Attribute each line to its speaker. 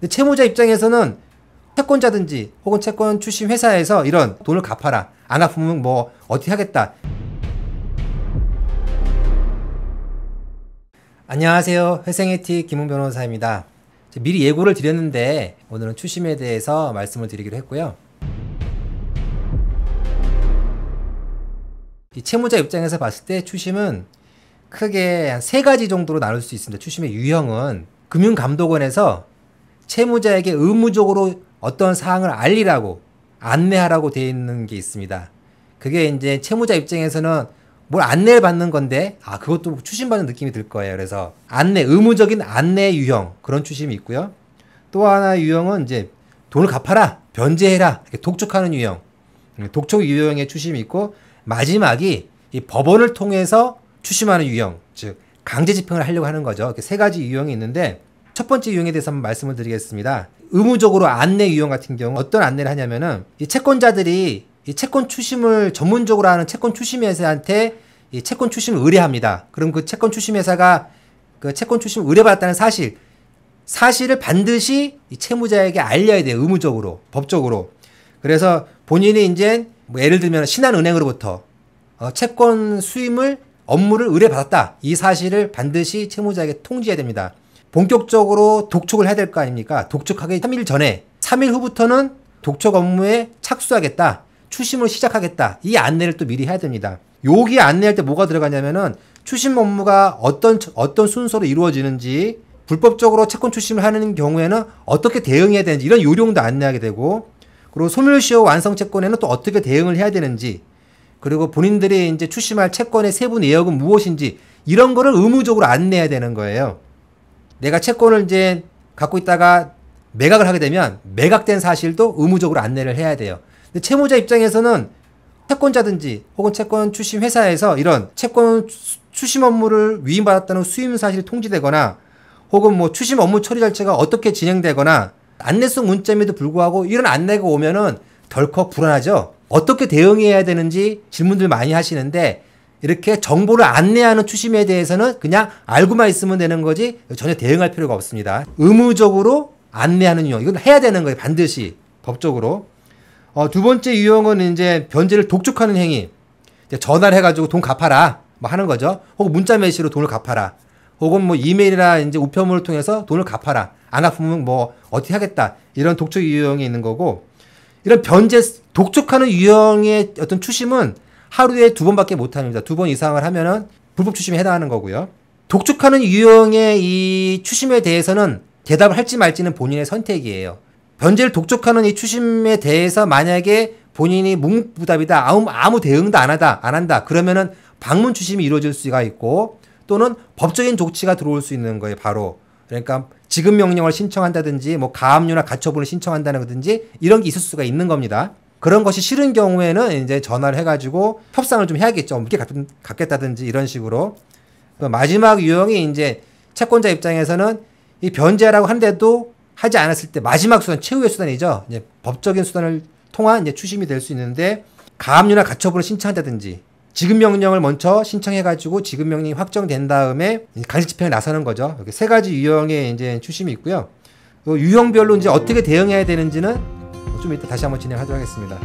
Speaker 1: 근데 채무자 입장에서는 채권자든지 혹은 채권 출신 회사에서 이런 돈을 갚아라. 안 갚으면 뭐 어떻게 하겠다. 안녕하세요. 회생에틱 김웅 변호사입니다. 미리 예고를 드렸는데 오늘은 추심에 대해서 말씀을 드리기로 했고요. 이 채무자 입장에서 봤을 때 추심은 크게 한 3가지 정도로 나눌 수 있습니다. 추심의 유형은 금융감독원에서 채무자에게 의무적으로 어떤 사항을 알리라고 안내하라고 되어 있는 게 있습니다. 그게 이제 채무자 입장에서는 뭘 안내를 받는 건데 그것도 추심받는 느낌이 들 거예요. 그래서 의무적인 안내 유형, 그런 추심이 있고요. 또 하나 유형은 이제 돈을 갚아라, 변제해라, 이렇게 독촉하는 유형, 독촉 유형의 추심이 있고, 마지막이 이 법원을 통해서 추심하는 유형, 즉 강제 집행을 하려고 하는 거죠. 이렇게 3가지 유형이 있는데, 첫 번째 유형에 대해서 한번 말씀을 드리겠습니다. 의무적으로 안내 유형 같은 경우 어떤 안내를 하냐면은, 이 채권자들이 이 채권 추심을 전문적으로 하는 채권 추심 회사한테 이 채권 추심을 의뢰합니다. 그럼 그 채권 추심 회사가 그 채권 추심을 의뢰받았다는 사실을 반드시 이 채무자에게 알려야 돼요. 의무적으로, 법적으로. 그래서 본인이 이제 뭐 예를 들면 신한은행으로부터 채권 수임을 업무를 의뢰받았다. 이 사실을 반드시 채무자에게 통지해야 됩니다. 본격적으로 독촉을 해야 될 거 아닙니까? 독촉하기 3일 전에, 3일 후부터는 독촉 업무에 착수하겠다. 추심을 시작하겠다. 이 안내를 또 미리 해야 됩니다. 여기 안내할 때 뭐가 들어가냐면은 추심 업무가 어떤 순서로 이루어지는지, 불법적으로 채권 추심을 하는 경우에는 어떻게 대응해야 되는지, 이런 요령도 안내하게 되고, 그리고 소멸시효 완성 채권에는 또 어떻게 대응을 해야 되는지, 그리고 본인들이 이제 추심할 채권의 세부 내역은 무엇인지, 이런 거를 의무적으로 안내해야 되는 거예요. 내가 채권을 이제 갖고 있다가 매각을 하게 되면 매각된 사실도 의무적으로 안내를 해야 돼요. 근데 채무자 입장에서는 채권자든지 혹은 채권 추심 회사에서 이런 채권 추심 업무를 위임받았다는 수임 사실이 통지되거나, 혹은 뭐 추심 업무 처리 절차가 어떻게 진행되거나, 안내성 문자임에도 불구하고 이런 안내가 오면은 덜컥 불안하죠. 어떻게 대응해야 되는지 질문들 많이 하시는데, 이렇게 정보를 안내하는 추심에 대해서는 그냥 알고만 있으면 되는 거지 전혀 대응할 필요가 없습니다. 의무적으로 안내하는 유형, 이건 해야 되는 거예요. 반드시 법적으로. 두 번째 유형은 이제 변제를 독촉하는 행위. 이제 전화를 해가지고 돈 갚아라 뭐 하는 거죠. 혹은 문자 메시지로 돈을 갚아라. 혹은 뭐 이메일이나 이제 우편물을 통해서 돈을 갚아라. 안 갚으면 뭐 어떻게 하겠다. 이런 독촉 유형이 있는 거고, 이런 독촉하는 유형의 어떤 추심은 하루에 2번밖에 못 합니다. 2번 이상을 하면은 불법 추심에 해당하는 거고요. 독촉하는 유형의 이 추심에 대해서는 대답을 할지 말지는 본인의 선택이에요. 변제를 독촉하는 이 추심에 대해서 만약에 본인이 묵묵부답이다, 아무 대응도 안 한다. 그러면은 방문 추심이 이루어질 수가 있고, 또는 법적인 조치가 들어올 수 있는 거예요. 바로. 그러니까 지급 명령을 신청한다든지, 뭐 가압류나 가처분을 신청한다든지, 이런 게 있을 수가 있는 겁니다. 그런 것이 싫은 경우에는 이제 전화를 해가지고 협상을 좀 해야겠죠. 묻게 갚겠다든지 이런 식으로. 마지막 유형이 이제 채권자 입장에서는 이 변제라고 하는데도 하지 않았을 때 마지막 수단, 최후의 수단이죠. 이제 법적인 수단을 통한 이제 추심이 될 수 있는데, 가압류나 가처분을 신청한다든지, 지급 명령을 먼저 신청해가지고 지급 명령이 확정된 다음에 강제 집행에 나서는 거죠. 이렇게 3가지 유형의 이제 추심이 있고요. 유형별로 이제 어떻게 대응해야 되는지는 좀 이따 다시 한번 진행하도록 하겠습니다.